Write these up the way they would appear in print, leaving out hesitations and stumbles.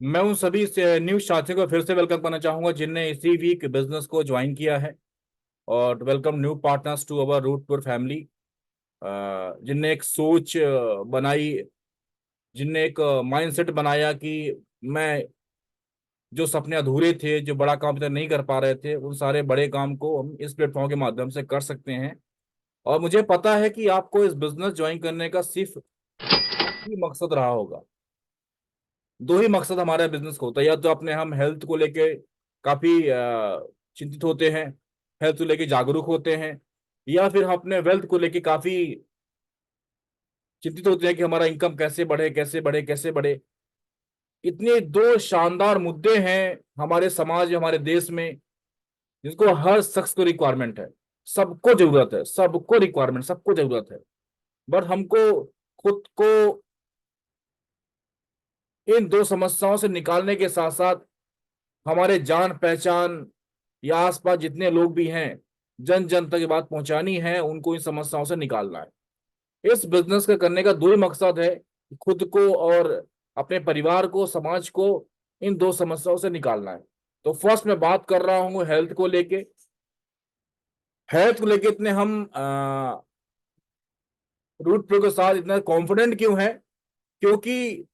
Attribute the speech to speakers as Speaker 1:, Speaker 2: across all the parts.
Speaker 1: मैं उन सभी से न्यूज साथियों को फिर से वेलकम करना चाहूंगा जिनने इसी वीक बिजनेस को ज्वाइन किया है। और welcome new partners to our route tour family. जिनने एक सोच बनाई, जिनने एक माइंडसेट बनाया कि मैं जो सपने अधूरे थे, जो बड़ा काम तक नहीं कर पा रहे थे, उन सारे बड़े काम को हम इस प्लेटफॉर्म के माध्यम से कर सकते हैं। और मुझे पता है कि आपको इस बिजनेस ज्वाइन करने का सिर्फ ही मकसद रहा होगा। दो ही मकसद हमारे बिजनेस को होता है, या तो अपने हम हेल्थ को लेके काफी चिंतित होते हैं, हेल्थ को लेके जागरूक होते हैं, या फिर हम अपने वेल्थ को लेके काफी चिंतित होते हैं कि हमारा इनकम कैसे बढ़े, कैसे बढ़े, कैसे बढ़े। इतने दो शानदार मुद्दे हैं हमारे समाज, हमारे देश में, जिसको हर शख्स को रिक्वायरमेंट है। सबको जरूरत है, सबको रिक्वायरमेंट, सबको जरूरत है। बट हमको खुद को इन दो समस्याओं से निकालने के साथ साथ हमारे जान पहचान या आसपास जितने लोग भी हैं, जन जन तक ये बात पहुंचानी है, उनको इन समस्याओं से निकालना है। इस बिजनेस का करने का दो ही मकसद है, खुद को और अपने परिवार को, समाज को इन दो समस्याओं से निकालना है। तो फर्स्ट मैं बात कर रहा हूँ हेल्थ को लेके। हेल्थ को लेके इतने हम रूट प्रो के साथ इतना कॉन्फिडेंट क्यों है? क्योंकि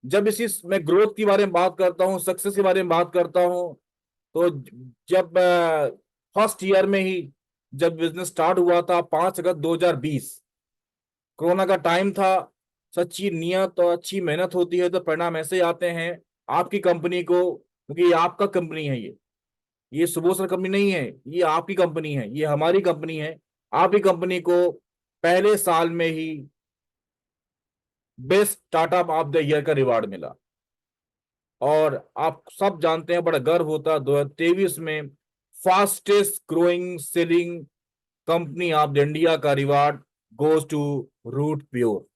Speaker 1: जब इसी मैं ग्रोथ के बारे में बात करता हूँ, सक्सेस के बारे में बात करता हूँ, तो जब फर्स्ट ईयर में ही जब बिजनेस स्टार्ट हुआ था 5 अगस्त 2020, कोरोना का टाइम था। सच्ची नियत और अच्छी मेहनत होती है तो परिणाम ऐसे आते हैं आपकी कंपनी को, क्योंकि ये आपका कंपनी है। ये सुबह सर कंपनी नहीं है, ये आपकी कंपनी है, ये हमारी कंपनी है। आपकी कंपनी को पहले साल में ही best startup of the year का रिवार्ड मिला। और आप सब जानते हैं, बड़ा गर्व होता है 2023 में fastest growing selling company of the India का reward goes to Root Pure.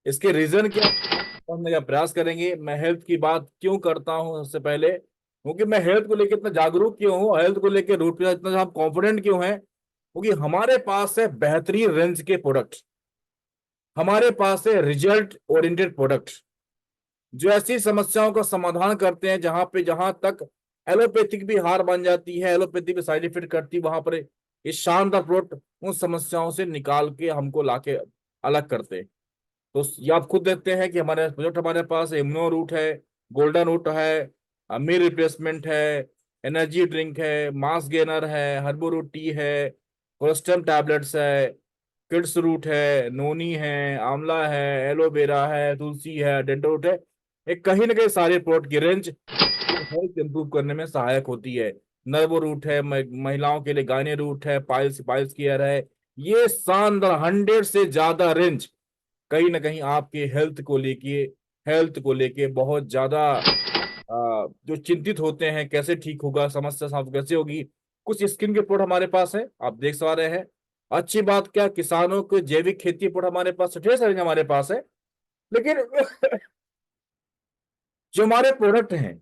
Speaker 1: इसके रीजन क्या समझने का प्रयास करेंगे। मैं हेल्थ की बात क्यों करता हूं सबसे पहले, क्योंकि मैं हेल्थ को लेकर इतना जागरूक क्यों हूं, हेल्थ को लेकर रूट प्योर इतना हम कॉन्फिडेंट क्यों है, क्योंकि हमारे पास है बेहतरीन रेंज के प्रोडक्ट, हमारे पास है रिजल्ट ओरिएंटेड प्रोडक्ट, जो ऐसी समस्याओं का समाधान करते हैं जहां तक एलोपैथिक भी हार मान जाती है, एलोपैथी भी साइड इफेक्ट करती है, वहां पर ये शानदार प्रोडक्ट उन समस्याओं से निकाल के हमको लाके अलग करते हैं। तो ये आप खुद देखते हैं कि हमारे प्रोडक्ट, हमारे पास इम्यूनो रूट है, गोल्डन रूट है, मील रिप्लेसमेंट है, एनर्जी ड्रिंक है, मास गेनर है, हर्बो रूट टी है, कोलेस्ट्रम टैबलेट्स है, किड्स रूट है, नोनी है, आंवला है, एलोवेरा है, तुलसी है, डेंटल रूट है। एक कहीं ना कहीं सारे प्रोडक्ट की रेंज हेल्थ इंप्रूव करने में सहायक होती है। नर्वो रूट है, महिलाओं के लिए गायने रूट है, पाइल्स पाइल्स केयर है। ये शानदार 100 से ज्यादा रेंज कहीं ना कहीं आपके हेल्थ को लेके बहुत ज्यादा जो चिंतित होते हैं कैसे ठीक होगा, समस्या साफ कैसे होगी। कुछ स्किन के प्रोडक्ट हमारे पास है, आप देख पा रहे हैं। अच्छी बात क्या, किसानों को जैविक खेती प्रोडक्ट हमारे पास, ढेर सारे हमारे पास है। लेकिन जो हमारे प्रोडक्ट हैं,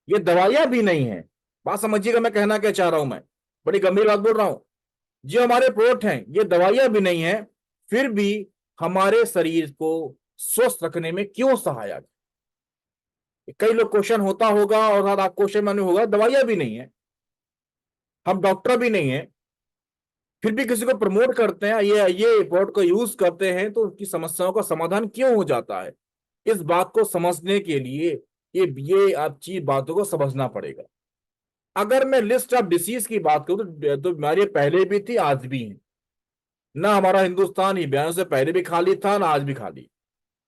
Speaker 1: ये दवाइयां भी नहीं है। बात समझिएगा मैं कहना क्या चाह रहा हूं, मैं बड़ी गंभीर बात बोल रहा हूं। जो हमारे प्रोडक्ट हैं ये दवाइयां भी नहीं है, फिर भी हमारे शरीर को स्वस्थ रखने में क्यों सहायक। कई लोग क्वेश्चन होता होगा, और शायद आप क्वेश्चन माने होगा, दवाइयां भी नहीं है, हम डॉक्टर भी नहीं है, फिर भी किसी को प्रमोट करते हैं, ये प्रोडक्ट को यूज करते हैं, तो उनकी समस्याओं का समाधान क्यों हो जाता है। इस बात को समझने के लिए ये आप चीज बातों को समझना पड़ेगा। अगर मैं लिस्ट ऑफ डिसीज की बात करूं तो बीमारियां पहले भी थी, आज भी हैं। ना हमारा हिंदुस्तान ही बयानों से पहले भी खाली था, ना आज भी खाली।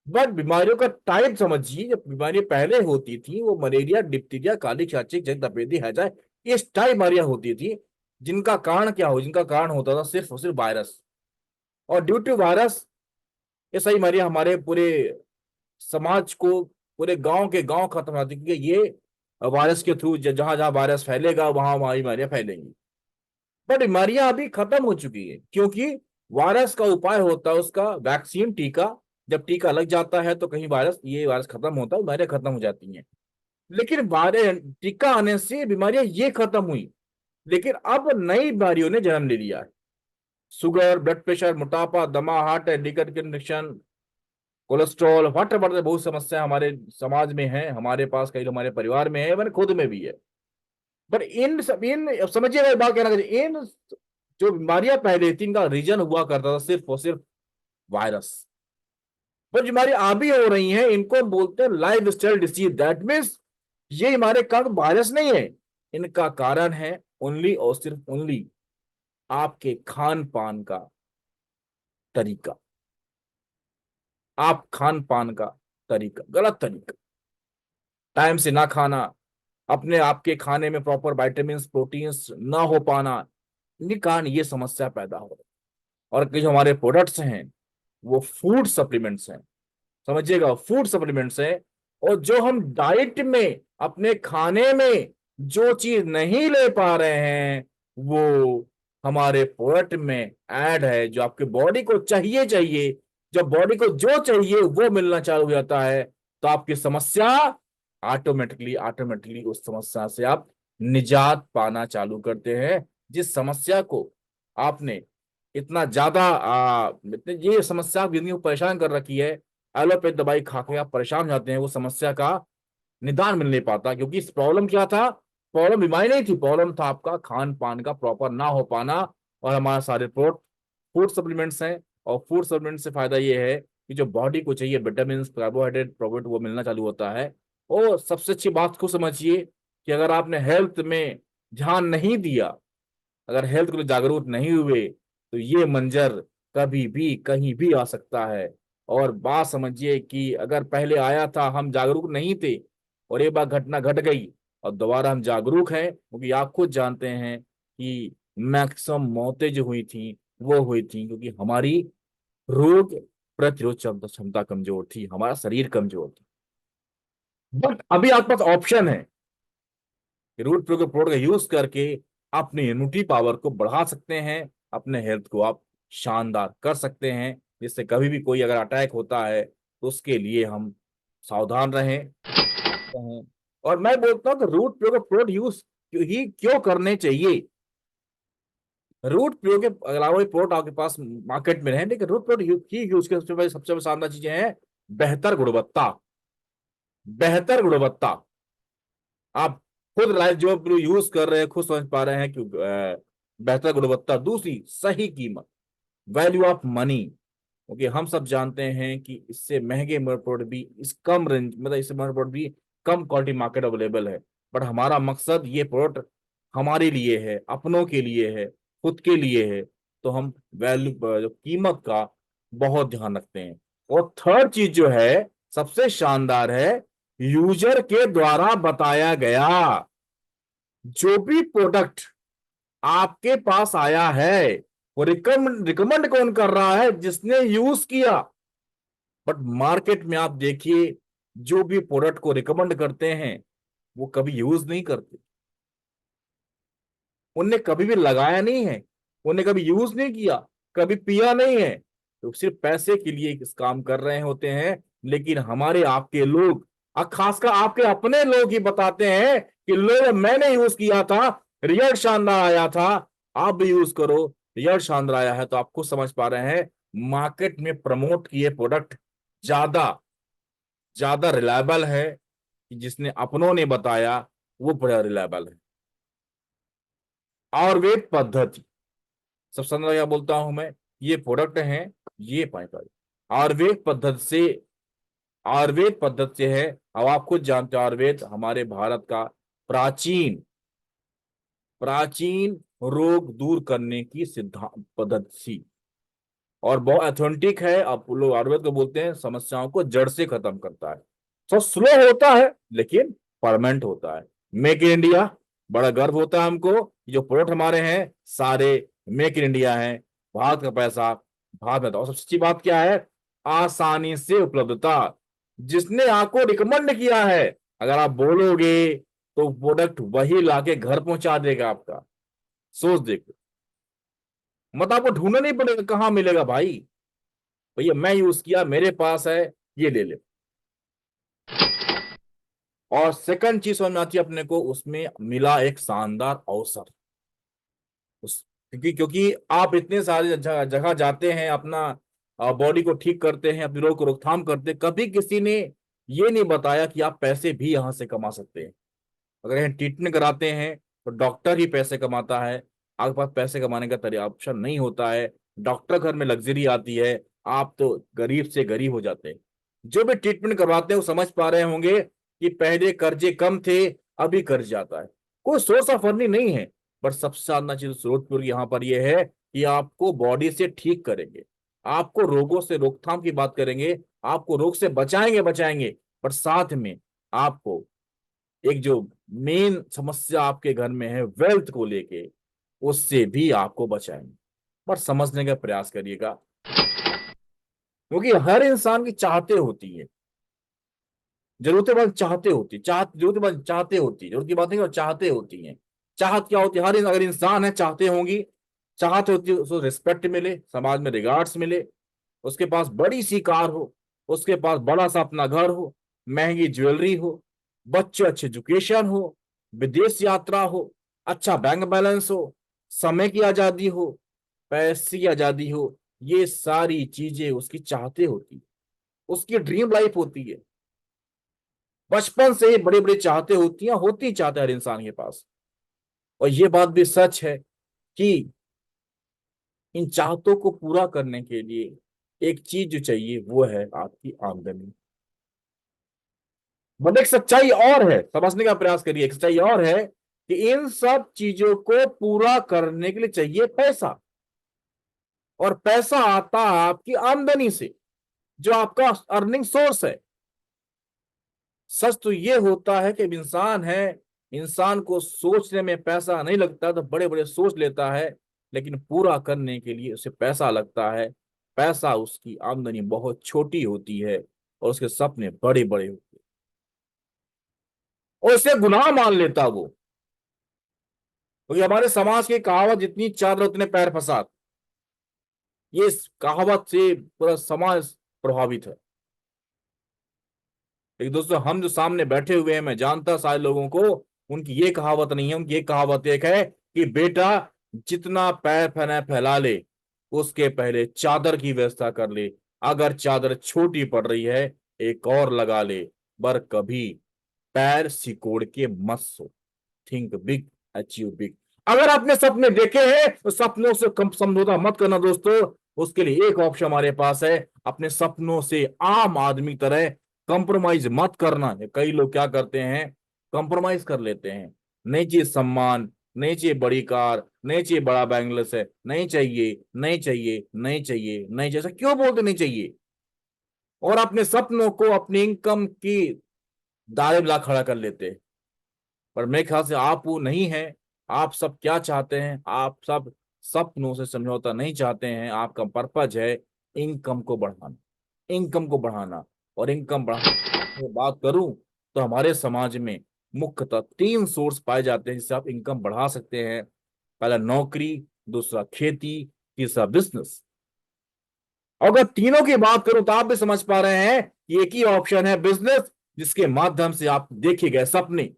Speaker 1: बट बीमारियों का टाइप समझिए, जब बीमारियां पहले होती थी वो मलेरिया, डिप्थीरिया, काली छाछी, जग तपेदी, हैजा, इस टाइप बीमारियां होती थी। जिनका कारण होता था सिर्फ और सिर्फ वायरस। और ड्यू टू वायरस ये सही बीमारियां हमारे पूरे समाज को, पूरे गांव के गांव खत्म होती, क्योंकि ये वायरस के थ्रू जहां जहां वायरस फैलेगा वहां हमारी बीमारियां फैलेंगी। बट बीमारियां अभी खत्म हो चुकी है, क्योंकि वायरस का उपाय होता है उसका वैक्सीन, टीका। जब टीका लग जाता है तो कहीं ये वायरस खत्म होता है, बीमारियां खत्म हो जाती हैं। लेकिन वायरस टीका आने से बीमारियां ये खत्म हुई, लेकिन अब नई बीमारियों ने जन्म ले लिया है। शुगर, ब्लड प्रेशर, मोटापा, दमा, heart and liver condition, cholesterol, water बढ़ते, बहुत समस्या हमारे समाज में है, हमारे पास कई लोग, हमारे परिवार में है, मैंने खुद में भी है। पर इन अब समझिएगा, एक बात कहना चाहिए, इन जो बीमारियां पहले थी, इनका रीजन हुआ करता था सिर्फ और सिर्फ वायरस। पर जो बीमारी अभी हो रही हैं, इनको हम बोलते हैं life style disease. That means ये हमारे कारण वायरस नहीं है, इनका कारण है ओनली और सिर्फ ओनली आपके खान पान का तरीका। आप खान पान का तरीका, गलत तरीका, टाइम से ना खाना, अपने आपके खाने में प्रॉपर विटामिन्स प्रोटीन्स ना हो पाना, इनके कारण ये समस्या पैदा हो रही है। और जो हमारे प्रोडक्ट्स हैं वो फूड सप्लीमेंट्स हैं, समझिएगा, फूड सप्लीमेंट्स हैं। और जो हम डाइट में, अपने खाने में जो चीज नहीं ले पा रहे हैं, वो हमारे प्रोडक्ट में ऐड है, जो आपके बॉडी को चाहिए चाहिए। जब बॉडी को जो चाहिए वो मिलना चालू हो जाता है, तो आपकी समस्या ऑटोमेटिकली ऑटोमेटिकली उस समस्या से आप निजात पाना चालू करते हैं। जिस समस्या को आपने इतना ज्यादा इतने ये समस्या जिंदगी को परेशान कर रखी है, एलोपैथ दवाई खा के आप परेशान हो जाते हैं, वो समस्या का निदान मिल नहीं पाता। क्योंकि इस प्रॉब्लम क्या था, प्रॉब्लम बीमारी नहीं थी, प्रॉब्लम था आपका खान पान का प्रॉपर ना हो पाना। और हमारा सारे प्रोट फूड सप्लीमेंट्स हैं, और फूड सप्लीमेंट से फायदा ये है कि जो बॉडी को चाहिए विटामिन, कार्बोहाइड्रेट, प्रोटीन, वो मिलना चालू होता है। और सबसे अच्छी बात को समझिए कि अगर आपने हेल्थ में ध्यान नहीं दिया, अगर हेल्थ के लिए जागरूक नहीं हुए, तो ये मंजर कभी भी कहीं भी आ सकता है। और बात समझिए कि अगर पहले आया था, हम जागरूक नहीं थे, और ये बात घटना घट गई, और दोबारा हम जागरूक हैं, क्योंकि आप खुद जानते हैं कि मैक्सिमम मौतें जो हुई थी वो हुई थी क्योंकि हमारी रोग प्रतिरोध क्षमता कमजोर थी, हमारा शरीर कमजोर था। बट अभी आपके पास ऑप्शन है कि रूट प्रोडक्ट का यूज करके अपनी इम्यूनिटी पावर को बढ़ा सकते हैं, अपने हेल्थ को आप शानदार कर सकते हैं, जिससे कभी भी कोई अगर अटैक होता है तो उसके लिए हम सावधान रहें। और मैं बोलता हूँ कि रूट प्रोडक्ट यूज क्यों करने चाहिए। रूट प्रयोग के अलावा भी प्रोडक्ट आपके पास मार्केट में है, लेकिन रूट प्रोडक्ट ही यूज के सबसे शानदार चीजें हैं, बेहतर गुणवत्ता। बेहतर गुणवत्ता, आप खुद लाइफ जो यूज कर रहे हैं खुद समझ पा रहे हैं कि बेहतर गुणवत्ता, दूसरी सही कीमत, वैल्यू ऑफ मनी। क्योंकि हम सब जानते हैं कि इससे महंगे प्रोडक्ट भी, इस कम रेंज मतलब इससे महंगे प्रोडक्ट भी कम क्वालिटी मार्केट अवेलेबल है। बट हमारा मकसद ये प्रोडक्ट हमारे लिए है, अपनों के लिए है, खुद के लिए है, तो हम वैल्यू जो कीमत का बहुत ध्यान रखते हैं। और थर्ड चीज जो है सबसे शानदार है, यूजर के द्वारा बताया गया जो भी प्रोडक्ट आपके पास आया है, वो रिकमेंड कौन कर रहा है, जिसने यूज किया। बट मार्केट में आप देखिए, जो भी प्रोडक्ट को रिकमेंड करते हैं वो कभी यूज नहीं करते, उनने कभी भी लगाया नहीं है, उन्हें कभी यूज नहीं किया, कभी पिया नहीं है, तो सिर्फ पैसे के लिए इस काम कर रहे होते हैं। लेकिन हमारे आपके लोग, खासकर आपके अपने लोग ही बताते हैं कि लोग, मैंने यूज किया था, रिजल्ट शानदार आया था, आप भी यूज करो, रिजल्ट शानदार आया है। तो आप खुद समझ पा रहे हैं, मार्केट में प्रमोट किए प्रोडक्ट ज्यादा ज्यादा रिलायबल है, कि जिसने अपनों ने बताया वो बड़ा रिलायबल है। आयुर्वेद पद्धति, सब समझ क्या बोलता हूं मैं, ये प्रोडक्ट हैं, ये पाए पाए आयुर्वेद पद्धति से, आयुर्वेद पद्धति से है। अब आप खुद जानते हो, आयुर्वेद हमारे भारत का प्राचीन प्राचीन रोग दूर करने की सिद्धांत पद्धति थी, और बहुत ऑथेंटिक है। अब लोग आयुर्वेद को बोलते हैं समस्याओं को जड़ से खत्म करता है। तो स्लो होता है लेकिन परमानेंट होता है। मेक इन इंडिया, बड़ा गर्व होता है हमको, जो प्रोडक्ट हमारे हैं सारे मेक इन इंडिया हैं, भारत का पैसा भारत में था। और सबसे अच्छी बात क्या है, आसानी से उपलब्धता। जिसने आपको रिकमेंड किया है, अगर आप बोलोगे तो प्रोडक्ट वही लाके घर पहुंचा देगा आपका। सोच देखो, मतलब आपको ढूंढना नहीं पड़ेगा कहाँ मिलेगा भाई, भैया मैं यूज किया, मेरे पास है, ये ले ले। और सेकंड चीज समझ में आती है अपने को, उसमें मिला एक शानदार अवसर। उस क्योंकि क्योंकि आप इतने सारे जगह जगह जाते हैं, अपना बॉडी को ठीक करते हैं, अपनी रोग को रोकथाम करते हैं। कभी किसी ने ये नहीं बताया कि आप पैसे भी यहां से कमा सकते हैं। अगर यहाँ ट्रीटमेंट कराते हैं तो डॉक्टर ही पैसे कमाता है, आपके पास पैसे कमाने का तरीका ऑप्शन नहीं होता है। डॉक्टर घर में लग्जरी आती है, आप तो गरीब से गरीब हो जाते हैं। जो भी ट्रीटमेंट करवाते हैं वो समझ पा रहे होंगे कि पहले कर्जे कम थे, अभी कर्ज जाता है। कोई सोर्स ऑफ अर्निंग नहीं है। पर सबसे ज्यादा चीज सूरजपुर यहाँ पर यह है कि आपको बॉडी से ठीक करेंगे, आपको रोगों से रोकथाम की बात करेंगे, आपको रोग से बचाएंगे बचाएंगे। पर साथ में आपको एक जो मेन समस्या आपके घर में है वेल्थ को लेके, उससे भी आपको बचाएंगे। पर समझने का प्रयास करिएगा, क्योंकि हर इंसान की चाहते होती है, जरूरतें बस चाहते होती, जरूरतें बस चाहते होती, जरूरत की बात नहीं, और चाहते होती हैं। चाहत क्या होती है? अगर इंसान है चाहते होंगी। चाहत होती है उसको रिस्पेक्ट मिले, समाज में रिगार्ड्स मिले, उसके पास बड़ी सी कार हो, उसके पास बड़ा सा अपना घर हो, महंगी ज्वेलरी हो, बच्चे अच्छे एजुकेशन हो, विदेश यात्रा हो, अच्छा बैंक बैलेंस हो, समय की आजादी हो, पैसे की आजादी हो। ये सारी चीजें उसकी चाहते होती, उसकी ड्रीम लाइफ होती है। बचपन से ही बड़ी बड़ी चाहते होती हैं, होती चाहते हर इंसान के पास। और ये बात भी सच है कि इन चाहतों को पूरा करने के लिए एक चीज जो चाहिए वो है आपकी आमदनी। बट एक सच्चाई और है, समझने का प्रयास करिए। एक सच्चाई और है कि इन सब चीजों को पूरा करने के लिए चाहिए पैसा। और पैसा आता है आपकी आमदनी से, जो आपका अर्निंग सोर्स है। सच तो ये होता है कि इंसान है, इंसान को सोचने में पैसा नहीं लगता तो बड़े बड़े सोच लेता है, लेकिन पूरा करने के लिए उसे पैसा लगता है। पैसा, उसकी आमदनी बहुत छोटी होती है और उसके सपने बड़े बड़े होते हैं, और इसे गुनाह मान लेता वो। क्योंकि हमारे समाज की कहावत, जितनी चादर उतने पैर फसाद, ये इस कहावत से पूरा समाज प्रभावित है। लेकिन दोस्तों, हम जो सामने बैठे हुए हैं, मैं जानता सारे लोगों को, उनकी ये कहावत नहीं है। उनकी ये कहावत एक है कि बेटा, जितना पैर फैला ले, उसके पहले चादर की व्यवस्था कर ले। अगर चादर छोटी पड़ रही है, एक और लगा ले। पर कभी पैर सिकोड़ के मत सो। Think big, achieve big. अगर आपने सपने देखे हैं तो सपनों से कम समझौता मत करना दोस्तों। उसके लिए एक ऑप्शन हमारे पास है, अपने सपनों से आम आदमी तरह कंप्रोमाइज मत करना। कई लोग क्या करते हैं, कंप्रोमाइज कर लेते हैं। नहीं चाहिए सम्मान, नहीं चाहिए बड़ी कार, नहीं चाहिए बड़ा बैंगल्स है, नहीं चाहिए, नहीं चाहिए, नहीं चाहिए, नहीं चाहिए। ऐसा क्यों बोलते नहीं चाहिए? और अपने सपनों को अपनी इनकम की दायरे में ला खड़ा कर लेते हैं। पर मेरे ख्याल से आप वो नहीं है। आप सब क्या चाहते हैं? आप सब सपनों से समझौता नहीं चाहते हैं। आपका पर्पज है इनकम को बढ़ाना, इनकम को बढ़ाना। और इनकम बढ़ाने की बात करूं तो हमारे समाज में मुख्यतः तीन सोर्स पाए जाते हैं जिससे आप इनकम बढ़ा सकते हैं। पहला नौकरी, दूसरा खेती, तीसरा बिजनेस। अगर तीनों की बात करूं तो आप भी समझ पा रहे हैं कि एक ही ऑप्शन है बिजनेस, जिसके माध्यम से आप देखे गए सपने,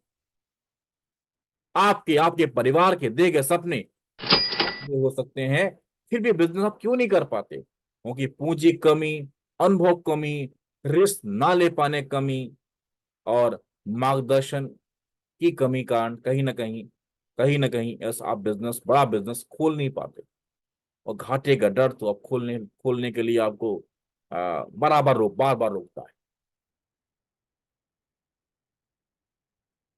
Speaker 1: आपके आपके परिवार के दिए गए सपने पूरे हो सकते हैं। फिर भी बिजनेस आप क्यों नहीं कर पाते? क्योंकि पूंजी कमी, अनुभव कमी, रिस्क ना ले पाने कमी, और मार्गदर्शन की कमी कारण कहीं ना कहीं ऐसा आप बिजनेस, बड़ा बिजनेस खोल नहीं पाते। और घाटे का डर तो अब खोलने के लिए आपको बार बार रोकता है।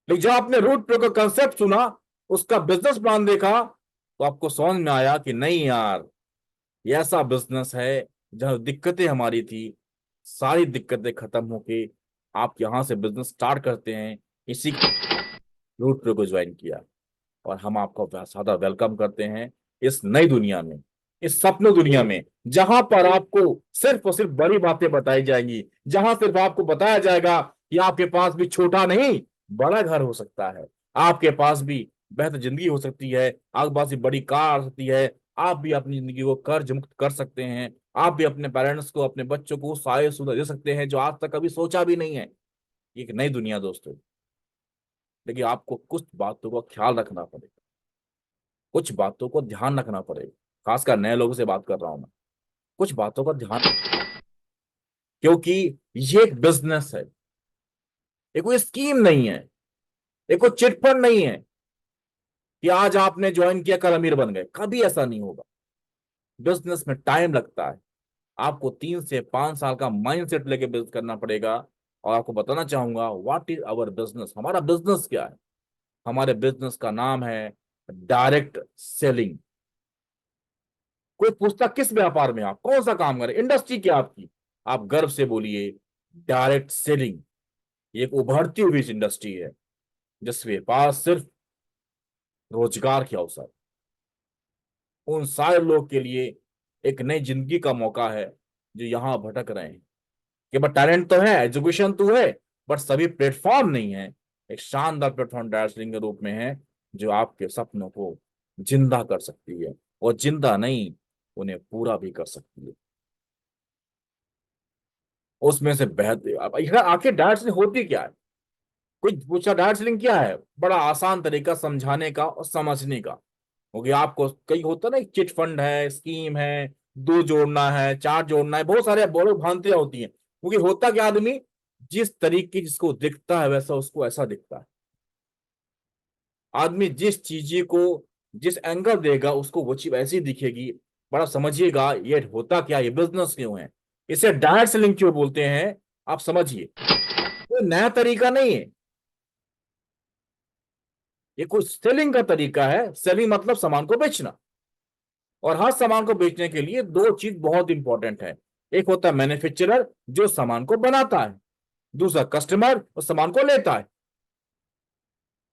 Speaker 1: लेकिन जब आपने रूट प्रो का कंसेप्ट सुना, उसका बिजनेस प्लान देखा, तो आपको समझ में आया कि नहीं यार, ये ऐसा बिजनेस है जहां दिक्कतें हमारी थी, सारी दिक्कतें खत्म होके आप यहां से बिजनेस स्टार्ट करते हैं। इसी रूट प्रो को ज्वाइन किया, और हम आपको सादा वेलकम करते हैं इस नई दुनिया में, इस सपनों दुनिया में, जहां पर आपको सिर्फ और सिर्फ बड़ी बातें बताई जाएंगी, जहां सिर्फ आपको बताया जाएगा कि आपके पास भी छोटा नहीं बड़ा घर हो सकता है, आपके पास भी बेहतर जिंदगी हो सकती है, आपके पास भी बड़ी कार आ सकती है, आप भी अपनी जिंदगी को कर्ज मुक्त कर सकते हैं, आप भी अपने पेरेंट्स को, अपने बच्चों को सारी सुविधा दे सकते हैं जो आज तक कभी सोचा भी नहीं है। एक नई दुनिया दोस्तों। लेकिन आपको कुछ बातों का ख्याल रखना पड़ेगा, कुछ बातों को ध्यान रखना पड़ेगा। खासकर नए लोगों से बात कर रहा हूं मैं। कुछ बातों का ध्यान, क्योंकि ये एक बिजनेस है, ये कोई स्कीम नहीं है, ये कोई चिटफंड नहीं है कि आज आपने ज्वाइन किया कल अमीर बन गए, कभी ऐसा नहीं होगा। बिजनेस में टाइम लगता है, आपको 3 से 5 साल का माइंडसेट लेके बिल्ड करना पड़ेगा। और आपको बताना चाहूंगा व्हाट इज आवर बिजनेस, हमारा बिजनेस क्या है। हमारे बिजनेस का नाम है डायरेक्ट सेलिंग। कोई पूछता किस व्यापार में आप कौन सा काम करें, इंडस्ट्री क्या आपकी, आप गर्व से बोलिए डायरेक्ट सेलिंग। ये एक उभरती हुई इंडस्ट्री है जिसके पास सिर्फ रोजगार के अवसर, उन सारे लोग के लिए एक नई जिंदगी का मौका है जो यहाँ भटक रहे हैं। कि बट टैलेंट तो है, एजुकेशन तो है, बट सभी प्लेटफॉर्म नहीं है। एक शानदार प्लेटफॉर्म दार्जिलिंग के रूप में है जो आपके सपनों को जिंदा कर सकती है, और जिंदा नहीं, उन्हें पूरा भी कर सकती है। उसमें से बेहतर अब यह आखिर डायट सेलिंग होती क्या है। कोई पूछा डायट सेलिंग क्या है, बड़ा आसान तरीका समझाने का और समझने का। क्योंकि आपको कई होता ना, चिट फंड है, स्कीम है, दो जोड़ना है, चार जोड़ना है, बहुत सारे बहुत भ्रांतियां होती हैं। क्योंकि होता क्या, आदमी जिस तरीके जिसको दिखता है वैसा उसको ऐसा दिखता है। आदमी जिस चीज को जिस एंगल देगा उसको वो चीज ऐसी दिखेगी। बड़ा समझिएगा ये होता क्या, ये बिजनेस क्यों है, इसे डायरेक्ट सेलिंग क्यों बोलते हैं, आप समझिए। कोई नया तरीका नहीं है, ये कोई सेलिंग का तरीका है। सेलिंग मतलब सामान को बेचना, और हर सामान को बेचने के लिए दो चीज बहुत इंपॉर्टेंट है। एक होता है मैन्युफैक्चरर जो सामान को बनाता है, दूसरा कस्टमर उस सामान को लेता है।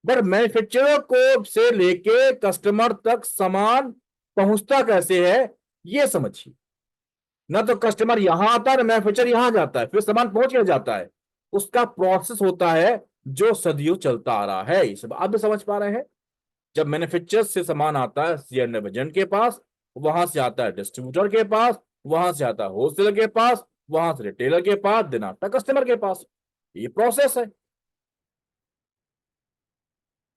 Speaker 1: पर मैन्युफैक्चरर को से लेके कस्टमर तक सामान पहुंचता कैसे है, ये समझिए। ना तो कस्टमर यहां आता है ना मैन्युफैक्चरर यहां जाता है फिर सामान पहुंच के जाता है। उसका प्रोसेस होता है जो सदियों चलता आ रहा है। ये सब आप भी समझ पा रहे हैं। जब मैन्युफैक्चरर से सामान आता है सीएंड एजेंट के पास, वहां से आता है डिस्ट्रीब्यूटर के पास, वहां से आता है होलसेलर के पास, वहां से रिटेलर के पास, देन आता है कस्टमर के पास। ये प्रोसेस है।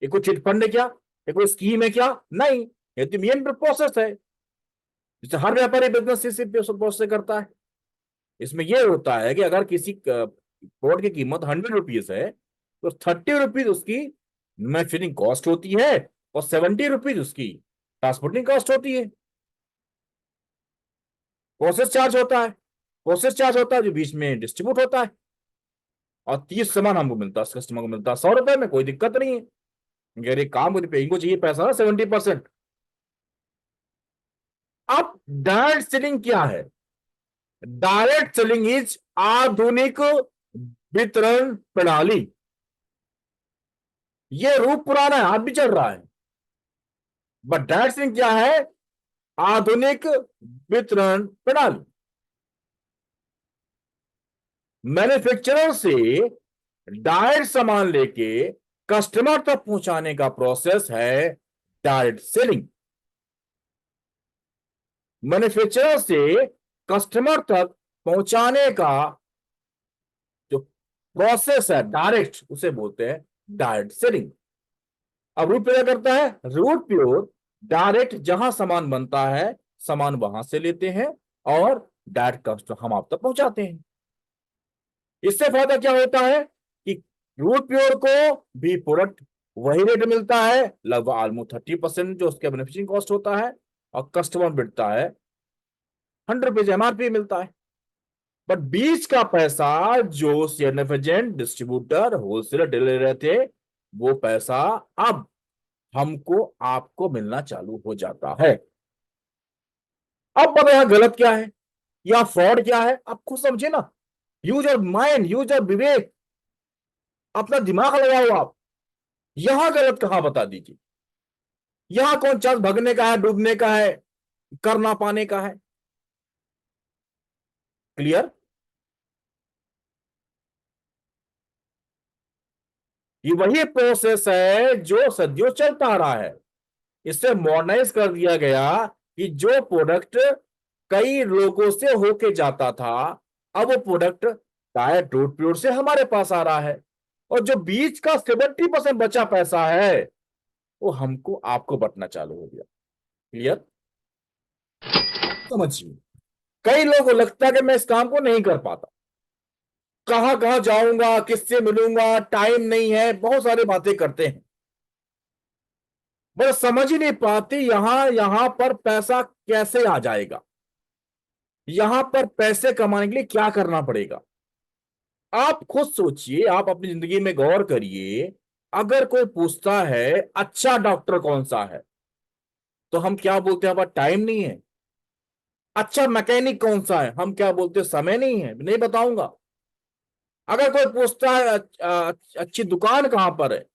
Speaker 1: ये कोई चिटफंड है क्या, ये कोई स्कीम है क्या, नहीं। ये तो मेन प्रोसेस है जिसे हर व्यापारी बिजनेस इसी प्रोसेस करता है। इसमें यह होता है कि अगर किसी प्रोडक्ट की कीमत 100 रुपीज है तो 30 रुपीज उसकी मैन्युफैक्चरिंग कॉस्ट होती है, और 70 रुपीज उसकी ट्रांसपोर्टिंग कॉस्ट होती है। प्रोसेस चार्ज होता है, प्रोसेस चार्ज होता है जो बीच में डिस्ट्रीब्यूट होता है। और 30 सामान हमको मिलता है, कस्टमर को मिलता है 100 रुपए में, कोई दिक्कत नहीं है। अगर एक काम मुझे इनको चाहिए पैसा ना 70%। अब डायरेक्ट सेलिंग क्या है। डायरेक्ट सेलिंग इज आधुनिक वितरण प्रणाली। ये रूप पुराना है, आज भी चल रहा है। बट डायरेक्ट सेलिंग क्या है, आधुनिक वितरण प्रणाली। मैन्युफैक्चरर से डायरेक्ट सामान लेके कस्टमर तक पहुंचाने का प्रोसेस है डायरेक्ट सेलिंग। मैन्युफैक्चरर से कस्टमर तक पहुंचाने का जो प्रोसेस है डायरेक्ट, उसे बोलते हैं डायरेक्ट सेलिंग। अब रूट प्योर करता है, रूट प्योर डायरेक्ट जहां सामान बनता है सामान वहां से लेते हैं और डायरेक्ट कस्टमर हम आप तक पहुंचाते हैं। इससे फायदा क्या होता है कि रूट प्योर को भी प्रोडक्ट वही रेट मिलता है, लगभग ऑलमोस्ट 30% जो उसका बेनिफिशिंग कॉस्ट होता है, और कस्टमर बिकता है 100 रुपीज एमआरपी मिलता है। बट बीच का पैसा जो CNF agent distributor wholesaler dealer रहे थे, वो पैसा अब हमको आपको मिलना चालू हो जाता है। अब पता यहां गलत क्या है या फ्रॉड क्या है, आप खुद समझे ना। Use your mind, use your विवेक, अपना दिमाग लगाओ आप। यहां गलत कहां बता दीजिए। यहां कौन चांस भगने का है, डूबने का है, कर ना पाने का है। क्लियर। ये वही प्रोसेस है जो सदियों चलता आ रहा है। इससे मॉडर्नाइज कर दिया गया कि जो प्रोडक्ट कई लोगों से होके जाता था, अब वो प्रोडक्ट टायर टूट प्योर से हमारे पास आ रहा है। और जो बीच का 70% बचा पैसा है वो हमको आपको बटना चालू हो गया। क्लियर। समझिए, कई लोगों को लगता है कि मैं इस काम को नहीं कर पाता, कहां कहां जाऊंगा, किससे मिलूंगा, टाइम नहीं है, बहुत सारी बातें करते हैं, बस समझ ही नहीं पाती यहां यहां पर पैसा कैसे आ जाएगा, यहां पर पैसे कमाने के लिए क्या करना पड़ेगा। आप खुद सोचिए, आप अपनी जिंदगी में गौर करिए, अगर कोई पूछता है अच्छा डॉक्टर कौन सा है, तो हम क्या बोलते हैं, हमारा टाइम नहीं है। अच्छा मैकेनिक कौन सा है, हम क्या बोलते हैं, समय नहीं है, नहीं बताऊंगा। अगर कोई पूछता है अच्छी दुकान कहां पर है,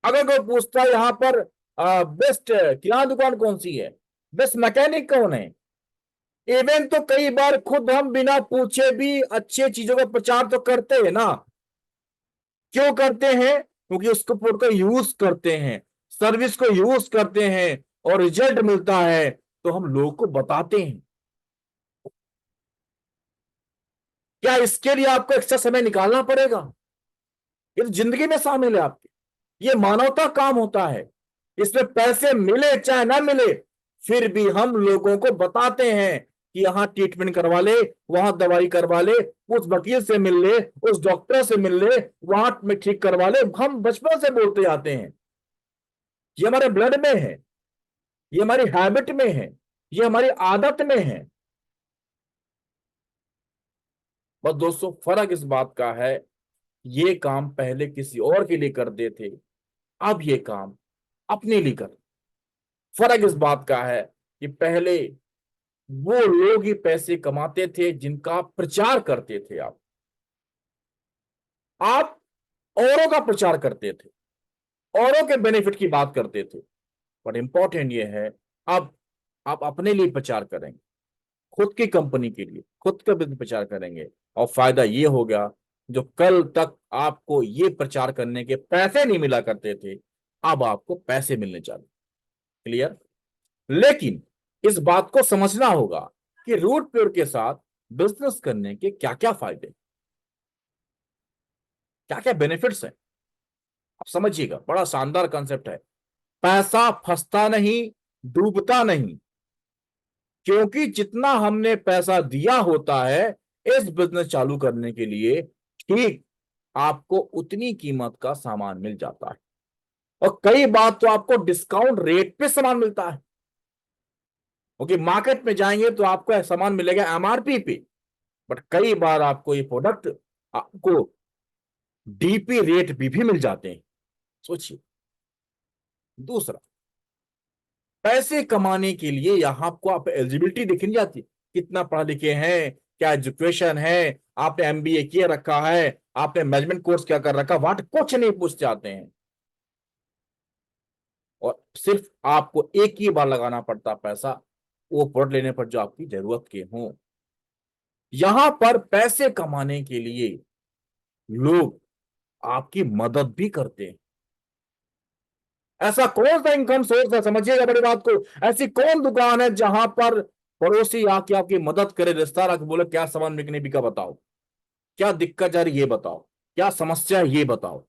Speaker 1: अगर कोई पूछता है यहां पर बेस्ट किराना दुकान कौन सी है, बेस्ट मैकेनिक कौन है, इवन तो कई बार खुद हम बिना पूछे भी अच्छी चीजों का प्रचार तो करते हैं ना। क्यों करते हैं, क्योंकि उसको प्रोडक्ट को यूज करते हैं, सर्विस को यूज करते हैं और रिजल्ट मिलता है, तो हम लोगों को बताते हैं। क्या इसके लिए आपको एक्स्ट्रा समय निकालना पड़ेगा? ये तो जिंदगी में शामिल है आपके, ये मानवता काम होता है। इसमें पैसे मिले चाहे ना मिले, फिर भी हम लोगों को बताते हैं कि यहां ट्रीटमेंट करवा ले, वहां दवाई करवा ले, उस वकील से मिल ले, उस डॉक्टर से मिल ले, वहां में ठीक करवा ले। हम बचपन से बोलते आते हैं, ये हमारे ब्लड में है, ये हमारी हैबिट में है, ये हमारी आदत में है। बस दोस्तों फर्क इस बात का है, ये काम पहले किसी और के लिए करते थे, अब ये काम अपने लिए कर। फर्क इस बात का है कि पहले वो लोग ही पैसे कमाते थे जिनका प्रचार करते थे आप औरों का प्रचार करते थे, औरों के बेनिफिट की बात करते थे। पर इंपॉर्टेंट ये है, अब आप अपने लिए प्रचार करेंगे, खुद की कंपनी के लिए, खुद का बिजनेस प्रचार करेंगे, और फायदा ये होगा, जो कल तक आपको ये प्रचार करने के पैसे नहीं मिला करते थे, अब आपको पैसे मिलने चाहिए। क्लियर? लेकिन इस बात को समझना होगा कि रूट पेड़ के साथ बिजनेस करने के क्या क्या फायदे, क्या क्या बेनिफिट्स हैं। आप समझिएगा, बड़ा शानदार कंसेप्ट है। पैसा फंसता नहीं, डूबता नहीं, क्योंकि जितना हमने पैसा दिया होता है इस बिजनेस चालू करने के लिए, ठीक आपको उतनी कीमत का सामान मिल जाता है। और कई बार तो आपको डिस्काउंट रेट पे सामान मिलता है, क्योंकि मार्केट में जाएंगे तो आपको सामान मिलेगा एमआरपी पे, बट कई बार आपको ये प्रोडक्ट आपको डीपी रेट भी मिल जाते हैं। सोचिए। दूसरा, पैसे कमाने के लिए यहां आपको आप एलिजिबिलिटी देखनी जाती है, कितना पढ़ा लिखे हैं, क्या एजुकेशन है, आपने एमबीए किया रखा है, आपने मैनेजमेंट कोर्स क्या कर रखा, वाट कुछ नहीं पूछते आते हैं। और सिर्फ आपको एक ही बार लगाना पड़ता पैसा, वो प्रोडक्ट लेने पर जो आपकी जरूरत के हों। यहां पर पैसे कमाने के लिए लोग आपकी मदद भी करते हैं। ऐसा कौन सा इनकम सोर्स है, समझिएगा बड़ी बात को, ऐसी कौन दुकान है जहां पर पड़ोसी आके आपकी मदद करे, रिश्तेदार आके बोले क्या सामान बिकने बिका बताओ, क्या दिक्कत जा रही ये बताओ, क्या समस्या है ये बताओ।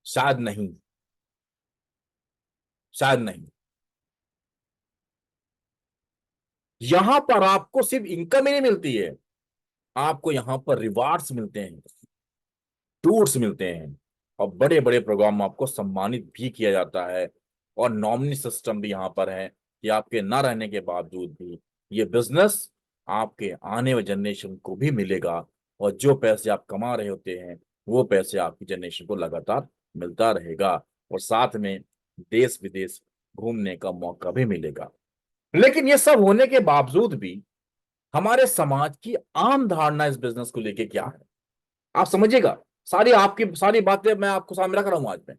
Speaker 1: शायद नहीं, शायद नहीं। यहां पर आपको सिर्फ इनकम ही नहीं मिलती है, आपको यहां पर रिवार्ड्स मिलते हैं, टूर्स मिलते हैं, और बड़े बड़े प्रोग्राम में आपको सम्मानित भी किया जाता है। और नॉमिनी सिस्टम भी यहाँ पर है कि आपके ना रहने के बावजूद भी ये बिजनेस आपके आने वाले जनरेशन को भी मिलेगा, और जो पैसे आप कमा रहे होते हैं वो पैसे आपकी जनरेशन को लगातार मिलता रहेगा, और साथ में देश विदेश घूमने का मौका भी मिलेगा। लेकिन ये सब होने के बावजूद भी हमारे समाज की आम धारणा इस बिजनेस को लेके क्या है, आप समझिएगा। सारी आपकी सारी बातें मैं आपको सामने रख रहा हूं आज में,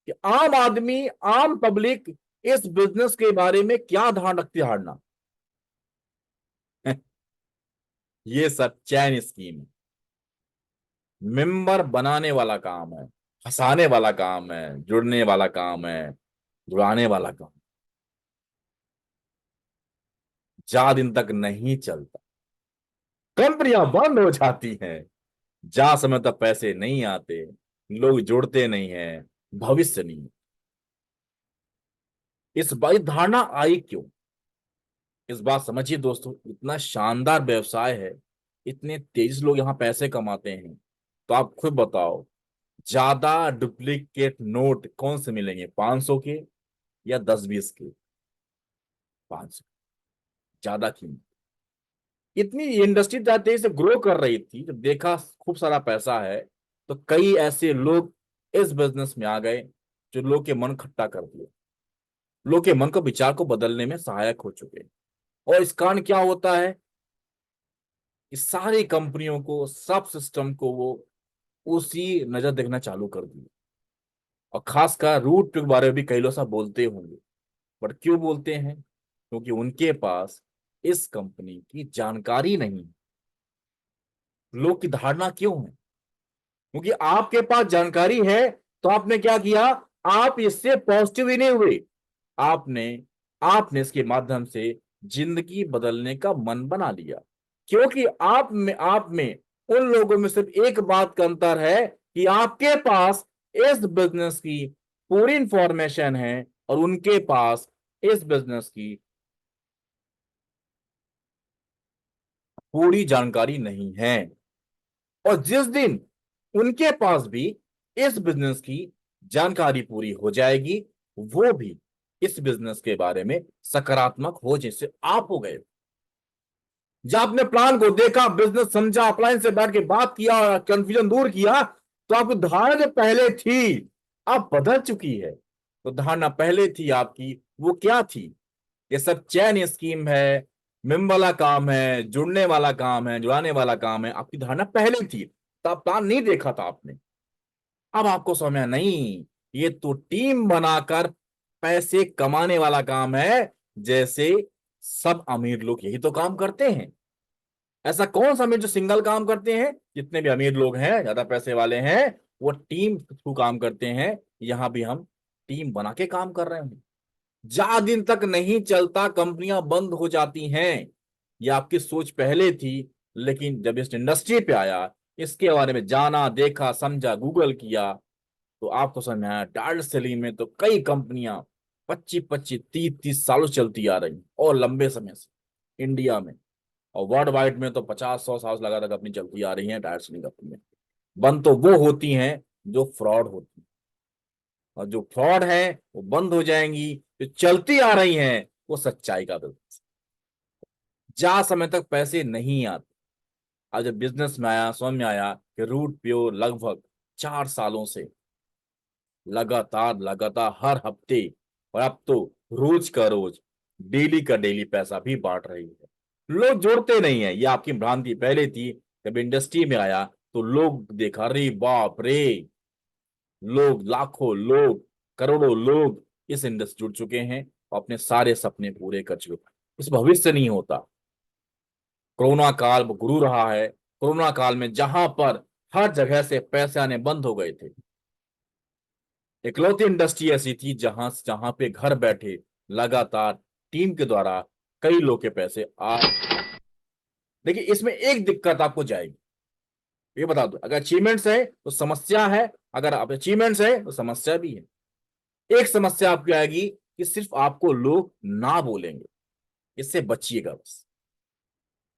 Speaker 1: कि आम आदमी, आम पब्लिक इस बिजनेस के बारे में क्या धारणा रखती है, धारणा ये सब चैन स्कीम, मेंबर बनाने वाला काम है, फंसाने वाला काम है, जुड़ने वाला काम है, जुड़ाने वाला काम, ज्यादा दिन तक नहीं चलता, कंपनियां बंद हो जाती हैं, जहां समय तक पैसे नहीं आते, लोग जुड़ते नहीं हैं, भविष्य नहीं। इस बात धारणा आई क्यों? इस बात समझिए दोस्तों, इतना शानदार व्यवसाय है, इतने तेजी से लोग यहाँ पैसे कमाते हैं, तो आप खुद बताओ, ज्यादा डुप्लीकेट नोट कौन से मिलेंगे, 500 के या 10-20 के? 500 ज्यादा कीमत। इतनी इंडस्ट्री इतना तेजी से ग्रो कर रही थी, जब देखा खूब सारा पैसा है, तो कई ऐसे लोग इस बिजनेस में आ गए जो लोग के मन खट्टा कर दिए, लोग के मन को, विचार को बदलने में सहायक हो चुके। और इस कारण क्या होता है, इस सारी कंपनियों को, सब सिस्टम को वो उसी नजर देखना चालू कर दिया। और खासकर रूट के बारे में भी कई लोग सब बोलते होंगे, पर क्यों बोलते हैं? क्योंकि उनके पास इस कंपनी की जानकारी नहीं। लोग की धारणा क्यों है? क्योंकि आपके पास जानकारी है, तो आपने क्या किया, आप इससे पॉजिटिव ही नहीं हुए, आपने आपने इसके माध्यम से जिंदगी बदलने का मन बना लिया। क्योंकि आप में उन लोगों में सिर्फ एक बात का अंतर है कि आपके पास इस बिजनेस की पूरी इंफॉर्मेशन है और उनके पास इस बिजनेस की पूरी जानकारी नहीं है। और जिस दिन उनके पास भी इस बिजनेस की जानकारी पूरी हो जाएगी, वो भी इस बिजनेस के बारे में सकारात्मक हो जैसे आप हो गए। जब आपने प्लान को देखा, बिजनेस समझा, अपलाइन से बैठ के बात किया, कंफ्यूजन दूर किया, तो आपकी धारणा जो पहले थी अब बदल चुकी है। तो धारणा पहले थी आपकी, वो क्या थी? ये सब चैन स्कीम है, मिम वाला काम है, जुड़ने वाला काम है, जुड़ाने वाला काम है। आपकी धारणा पहले थी, तब प्लान नहीं देखा था आपने। अब आपको समझ में आया, नहीं, ये तो टीम बनाकर पैसे कमाने वाला काम है। जैसे सब अमीर लोग यही तो काम करते हैं। ऐसा कौन सा अमीर जो सिंगल काम करते हैं? जितने भी अमीर लोग हैं, ज्यादा पैसे वाले हैं, वो टीम थ्रू काम करते हैं। यहां भी हम टीम बना के काम कर रहे हैं। ज्यादा दिन तक नहीं चलता, कंपनियां बंद हो जाती हैं। ये आपकी सोच पहले थी, लेकिन जब इस इंडस्ट्री पे आया, इसके बारे में जाना, देखा, समझा, गूगल किया, तो आपको समझ में आया टायर सेलिंग में तो कई कंपनियां 25-25 30-30 सालों से चलती आ रही, और लंबे समय से इंडिया में। और वर्ल्ड वाइड में तो 50-100 साल लगा तक अपनी चलती आ रही है टायर सेलिंग कंपनी में। बंद तो वो होती हैं जो फ्रॉड होती हैं, और जो फ्रॉड है वो बंद हो जाएंगी। जो चलती आ रही हैं वो सच्चाई का बिजनेस। जा समय तक पैसे नहीं आते। आज जब बिजनेस में आया, समझ में आया कि रूट प्योर लगभग 4 सालों से लगातार लगातार हर हफ्ते, और अब तो रोज का रोज, डेली का डेली पैसा भी बांट रही है। लोग जोड़ते नहीं है, ये आपकी भ्रांति पहले थी। जब इंडस्ट्री में आया तो लोग देखा, अरे बाप रे, लोग, लाखों लोग, करोड़ों लोग इस इंडस्ट्री जुड़ चुके हैं और अपने सारे सपने पूरे कर चुके। इस भविष्य नहीं होता। कोरोना काल गुरु रहा है। कोरोना काल में जहां पर हर जगह से पैसे आने बंद हो गए थे, इकलौती इंडस्ट्री ऐसी थी जहां जहां पे घर बैठे लगातार टीम के द्वारा कई लोग के पैसे आ। देखिए, इसमें एक दिक्कत आपको जाएगी, ये बता दो, अगर अचीवमेंट्स है तो समस्या है, अगर आप अचीवमेंट्स है तो समस्या भी है। एक समस्या आपकी आएगी कि सिर्फ आपको लोग ना बोलेंगे, इससे बचिएगा बस।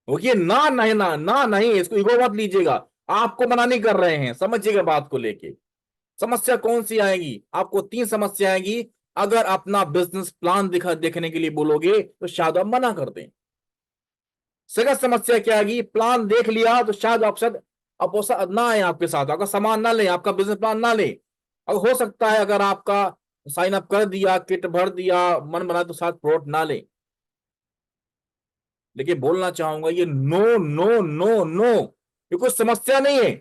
Speaker 1: क्योंकि ना नहीं, ना नहीं, इसको ईगो मत लीजिएगा। आपको मना नहीं कर रहे हैं, समझिएगा बात को लेके। समस्या कौन सी आएगी? आपको 3 समस्या आएगी। अगर अपना बिजनेस प्लान देखने के लिए बोलोगे तो शायद आप मना कर दें। सेकंड समस्या क्या आएगी? प्लान देख लिया तो शायद आप शायद अपोसा ना आए आपके साथ, आपका सामान ना ले, आपका बिजनेस प्लान ना ले। अगर हो सकता है, अगर आपका साइन अप कर दिया, किट भर दिया, मन बना, तो साथ प्रोडक्ट ना ले। लेकिन बोलना चाहूंगा, ये नो नो नो नो, ये कोई समस्या नहीं है,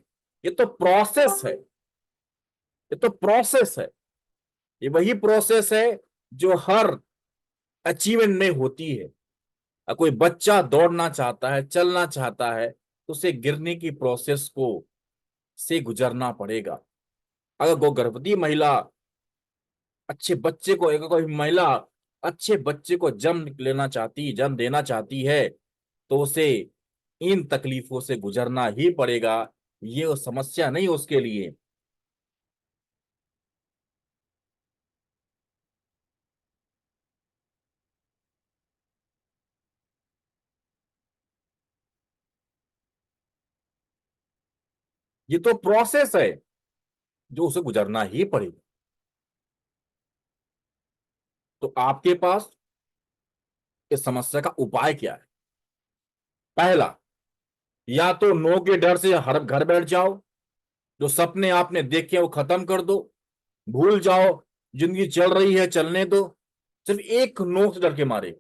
Speaker 1: ये तो प्रोसेस है। ये तो प्रोसेस है। ये वही प्रोसेस है जो हर अचीवमेंट में होती है। कोई बच्चा दौड़ना चाहता है, चलना चाहता है, तो उसे गिरने की प्रोसेस को से गुजरना पड़ेगा। अगर कोई गर्भवती महिला अच्छे बच्चे को, अगर कोई महिला अच्छे बच्चे को जन्म देना चाहती है, तो उसे इन तकलीफों से गुजरना ही पड़ेगा। ये वो समस्या नहीं उसके लिए। ये तो प्रोसेस है जो उसे गुजरना ही पड़ेगा। तो आपके पास इस समस्या का उपाय क्या है? पहला, या तो नो के डर से हर घर बैठ जाओ, जो सपने आपने देखे वो खत्म कर दो, भूल जाओ, जिंदगी चल रही है चलने दो। सिर्फ एक नो से डर के मारे,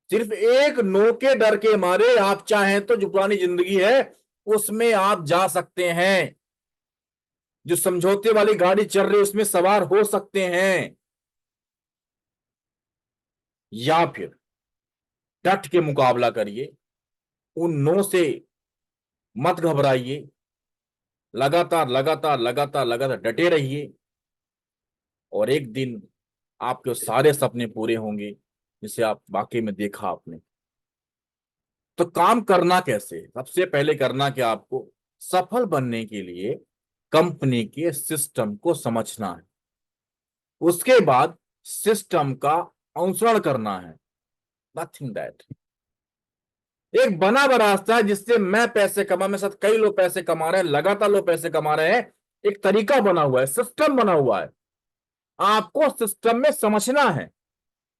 Speaker 1: सिर्फ एक नो के डर के मारे आप चाहें तो जो पुरानी जिंदगी है उसमें आप जा सकते हैं, जो समझौते वाली गाड़ी चल रही है उसमें सवार हो सकते हैं। या फिर डट के मुकाबला करिए, उन नो से मत घबराइए, लगातार लगातार लगातार लगातार डटे रहिए, और एक दिन आपके सारे सपने पूरे होंगे जिसे आप वाकई में देखा आपने। तो काम करना कैसे? सबसे पहले करना क्या आपको? सफल बनने के लिए कंपनी के सिस्टम को समझना है, उसके बाद सिस्टम का अनुसरण करना है। Nothing that. एक बना हुआ रास्ता है जिससे मैं पैसे कमा, मेरे साथ कई लोग पैसे कमा रहे हैं, लगातार लोग पैसे कमा रहे हैं। एक तरीका बना हुआ है, सिस्टम बना हुआ है, आपको सिस्टम में समझना है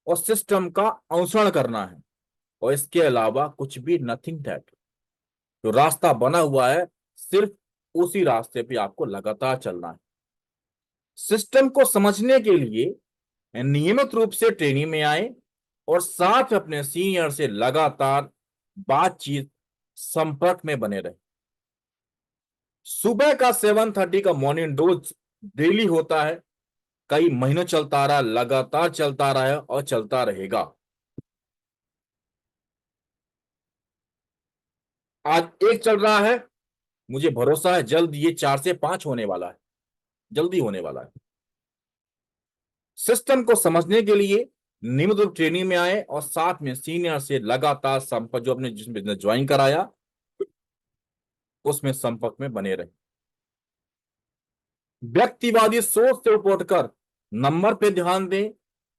Speaker 1: और सिस्टम का अनुसरण करना है, और इसके अलावा कुछ भी, नथिंग दैट। जो रास्ता बना हुआ है सिर्फ उसी रास्ते पे आपको लगातार चलना है। सिस्टम को समझने के लिए नियमित रूप से ट्रेनिंग में आए और साथ में अपने सीनियर से लगातार बातचीत, संपर्क में बने रहे। सुबह का 7:30 का मॉर्निंग डोज डेली होता है, कई महीनों चलता रहा, लगातार चलता रहा है और चलता रहेगा। आज एक चल रहा है, मुझे भरोसा है जल्द ये 4 से 5 होने वाला है, जल्दी होने वाला है। सिस्टम को समझने के लिए नियमित रूप ट्रेनिंग में आए और साथ में सीनियर से लगातार संपर्क, जो अपने जिस बिजनेस ज्वाइन कराया उसमें संपर्क में बने रहे। व्यक्तिवादी सोच से उठकर नंबर पे ध्यान दें।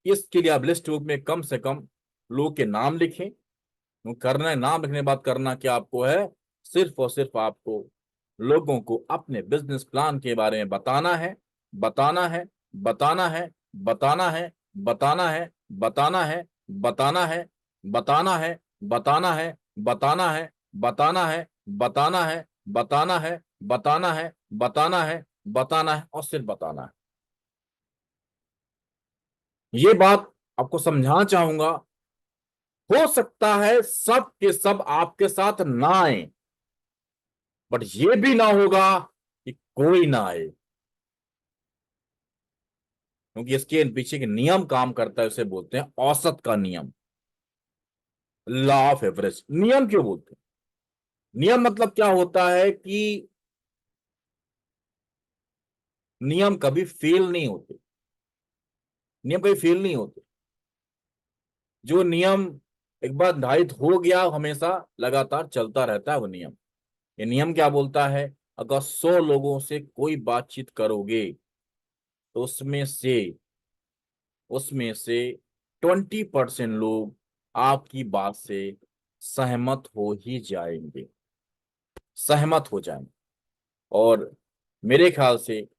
Speaker 1: इसके लिए आप लिस्ट बुक में कम से कम लोग के नाम लिखें। वो करना है, नाम लिखने के बाद करना क्या आपको है? सिर्फ और सिर्फ आपको लोगों को अपने बिजनेस प्लान के बारे में बताना है, बताना है, बताना है, बताना है, बताना है, बताना है, बताना है, बताना है, बताना है, बताना है, बताना है, बताना है, बताना है, बताना है, बताना है, बताना है और सिर्फ बताना है। ये बात आपको समझाना चाहूंगा। हो सकता है सब के सब आपके साथ ना आए, बट ये भी ना होगा कि कोई ना आए, क्योंकि इसके पीछे के नियम काम करता है, उसे बोलते हैं औसत का नियम, लॉ ऑफ एवरेज। नियम क्यों बोलते हैं? नियम मतलब क्या होता है कि नियम कभी फेल नहीं होते, नियम कभी फेल नहीं होते। जो नियम एक बार निर्धारित हो गया हमेशा लगातार चलता रहता है वो नियम। ये नियम क्या बोलता है? अगर 100 लोगों से कोई बातचीत करोगे तो उसमें से 20% लोग आपकी बात से सहमत हो ही जाएंगे, सहमत हो जाएंगे। और मेरे ख्याल से